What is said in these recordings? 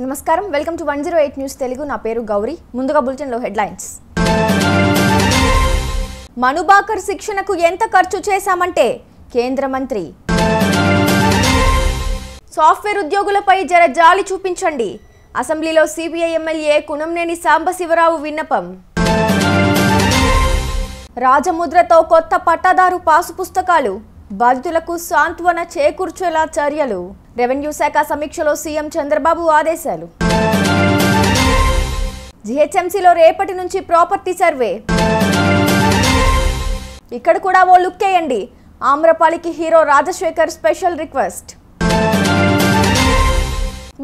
నమస్కారం welcome to 108 news Telugu నా పేరు గౌరీ ముందుగా బులెటిన్ లో హెడ్లైన్స్ మనుబాకర్ శిక్షణకు ఎంత ఖర్చు చేశామంటే కేంద్ర మంత్రి సాఫ్ట్వేర్ ఉద్యోగులపై జర జాలి చూపించండి అసెంబ్లీలో సిబిఐ ఎమ్మెల్యే కునంనేని సాంబశివరావు విన్నపం రాజముద్రతో కొత్త పట్టాదారు పాసు పుస్తకాలు బాధితులకు సాంత్వన చేకూర్చేలా చర్యలు రెవెన్యూ శాఖ సమీక్షలో సీఎం చంద్రబాబు ఆదేశాలు జీహెచ్ఎంసీలో రేపటి నుంచి ప్రాపర్టీ సర్వే ఇక్కడ కూడా ఓ లుక్ వేయండి ఆమ్రపాలికి hero Rajasekhar special request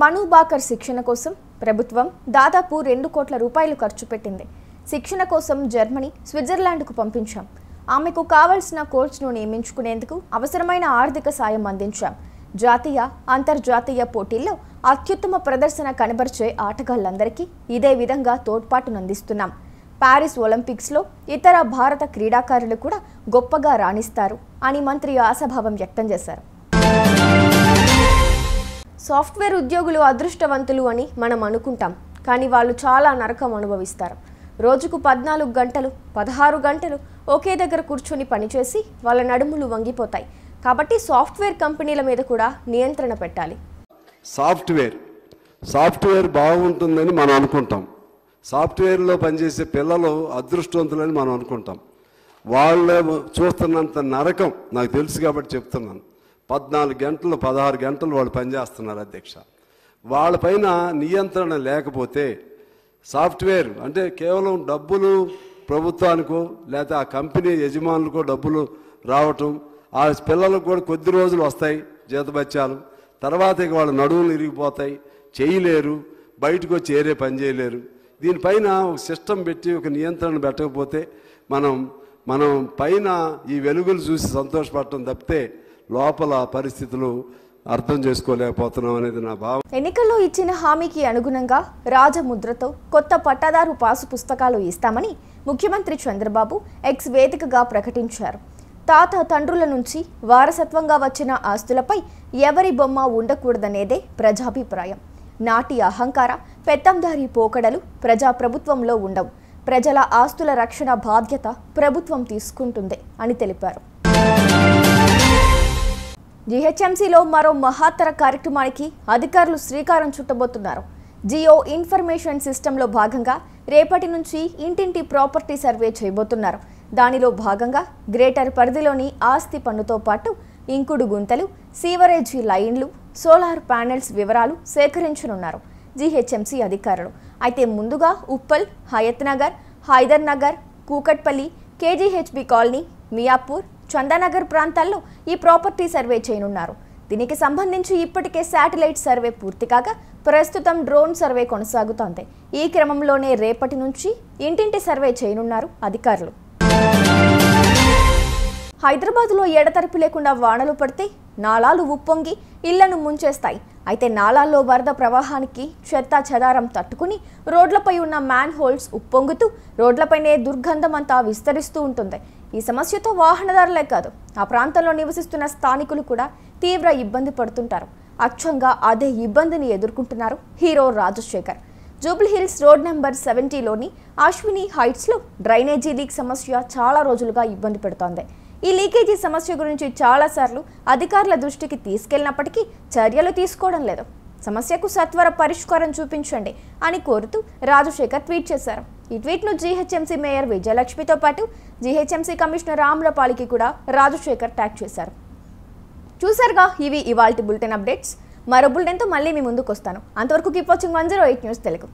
Manu Bhaker శిక్షణ కోసం ప్రభుత్వం దాదాపు 2 కోట్ల రూపాయలు ఖర్చు పెట్టింది శిక్షణ కోసం జర్మనీ స్విట్జర్లాండ్కు పంపించాం ఆమెకు కావాల్సిన కోచ్ను నియమించుకునేందుకు అవసరమైన ఆర్థిక సాయం అందించాం జాతీయ అంతర్జాతీయ పోటీల్లో అత్యుత్తమ ప్రదర్శన కనబరిచే ఆటగాళ్లందరికీ ఇదే విధంగా తోడ్పాటును అందిస్తున్నాం పారిస్ ఒలింపిక్స్లో ఇతర భారత క్రీడాకారులు కూడా గొప్పగా రాణిస్తారు అని మంత్రి ఆశాభావం వ్యక్తం చేశారు సాఫ్ట్వేర్ ఉద్యోగులు అదృష్టవంతులు అని మనం అనుకుంటాం కానీ వాళ్ళు చాలా నరకం అనుభవిస్తారు రోజుకు 14 గంటలు 16 గంటలు ఒకే దగ్గర కూర్చొని పనిచేసి వాళ్ళ నడుములు వంగిపోతాయి కాబట్టి సాఫ్ట్వేర్ కంపెనీల మీద కూడా నియంత్రణ పెట్టాలి సాఫ్ట్వేర్ బాగుంటుందని మనం అనుకుంటాం సాఫ్ట్వేర్లో పనిచేసే పిల్లలు అదృష్టవంతులని మనం అనుకుంటాం వాళ్ళు చూస్తున్నంత నరకం నాకు తెలుసు కాబట్టి చెప్తున్నాను 14 గంటలు 16 గంటలు వాళ్ళు పనిచేస్తున్నారు అధ్యక్ష వాళ్ళపైన నియంత్రణ లేకపోతే సాఫ్ట్వేర్ అంటే కేవలం డబ్బులు ప్రభుత్వానికో లేకపోతే ఆ కంపెనీ యజమానులకో డబ్బులు రావటం ఆ పిల్లలకు కూడా కొద్ది రోజులు వస్తాయి జీతబత్యాలు తర్వాత ఇక వాళ్ళ నడువులు ఇరిగిపోతాయి చేయలేరు బయటకు వచ్చి ఏరే పని చేయలేరు దీనిపైన ఒక సిస్టమ్ పెట్టి ఒక నియంత్రణ పెట్టకపోతే మనం పైన ఈ వెలుగులు చూసి సంతోషపడటం తప్పితే లోపల పరిస్థితులు అర్థం చేసుకోలేకపోతున్నాం అనేది నా భావం ఎన్నికల్లో ఇచ్చిన హామీకి అనుగుణంగా రాజముద్రతో కొత్త పట్టాదారు పాసు పుస్తకాలు ఇస్తామని ముఖ్యమంత్రి చంద్రబాబు ఎక్స్ వేదికగా ప్రకటించారు తాత తండ్రుల నుంచి వారసత్వంగా వచ్చిన ఆస్తులపై ఎవరి బొమ్మ ఉండకూడదనేదే ప్రజాభిప్రాయం నాటి అహంకార పెత్తందారీ పోకడలు ప్రజాప్రభుత్వంలో ఉండవు ప్రజల ఆస్తుల రక్షణ బాధ్యత ప్రభుత్వం తీసుకుంటుంది అని తెలిపారు జీహెచ్ఎంసీలో మరో మహత్తర కార్యక్రమానికి అధికారులు శ్రీకారం చుట్టబోతున్నారు జియో ఇన్ఫర్మేషన్ సిస్టంలో భాగంగా రేపటి నుంచి ఇంటింటి ప్రాపర్టీ సర్వే చేయబోతున్నారు దానిలో భాగంగా గ్రేటర్ పరిధిలోని ఆస్తి పన్నుతో పాటు ఇంకుడు గుంతలు సీవరేజీ లైన్లు సోలార్ ప్యానెల్స్ వివరాలు సేకరించనున్నారు జీహెచ్ఎంసీ అధికారులు అయితే ముందుగా ఉప్పల్ హయత్ నగర్ హైదర్ నగర్ కూకట్పల్లి కేజీహెచ్బి కాలనీ మియాపూర్ చందానగర్ ప్రాంతాల్లో ఈ ప్రాపర్టీ సర్వే చేయనున్నారు దీనికి సంబంధించి ఇప్పటికే శాటిలైట్ సర్వే పూర్తి కాగా ప్రస్తుతం డ్రోన్ సర్వే కొనసాగుతోంది ఈ క్రమంలోనే రేపటి నుంచి ఇంటింటి సర్వే చేయనున్నారు అధికారులు హైదరాబాద్లో ఎడతెరిపి లేకుండా వానలు పడితే నాలాలు ఉప్పొంగి ఇళ్లను ముంచేస్తాయి అయితే నాలాల్లో వరద ప్రవాహానికి చెత్త చెదారం తట్టుకుని రోడ్లపై ఉన్న మ్యాన్ హోల్స్ ఉప్పొంగుతూ రోడ్లపైనే దుర్గంధం అంతా విస్తరిస్తూ ఉంటుంది ఈ సమస్యతో వాహనదారులే కాదు ఆ ప్రాంతంలో నివసిస్తున్న స్థానికులు కూడా తీవ్ర ఇబ్బంది పడుతుంటారు అచ్చంగా అదే ఇబ్బందిని ఎదుర్కొంటున్నారు hero Rajasekhar Jubilee Hills road number 70లోని Ashwini హైట్స్లో drainage leak సమస్య చాలా రోజులుగా ఇబ్బంది పెడుతోంది ఈ లీకేజీ సమస్య గురించి చాలాసార్లు అధికారుల దృష్టికి తీసుకెళ్లినప్పటికీ చర్యలు తీసుకోవడం లేదు సమస్యకు సత్వర పరిష్కారం చూపించండి అని కోరుతూ రాజశేఖర్ ట్వీట్ చేశారు ఈ ట్వీట్ను జీహెచ్ఎంసీ మేయర్ విజయలక్ష్మితో పాటు జీహెచ్ఎంసీ కమిషనర్ ఆమ్రపాలికి కూడా రాజశేఖర్ ట్యాగ్ చేశారు చూసారుగా ఇవి ఇవాల్టి బులెటిన్ అప్డేట్స్ మరో బులెటిన్తో మళ్ళీ మీ ముందుకు వస్తాను అంతవరకు కీప్ వాచింగ్ 108 న్యూస్ తెలుగు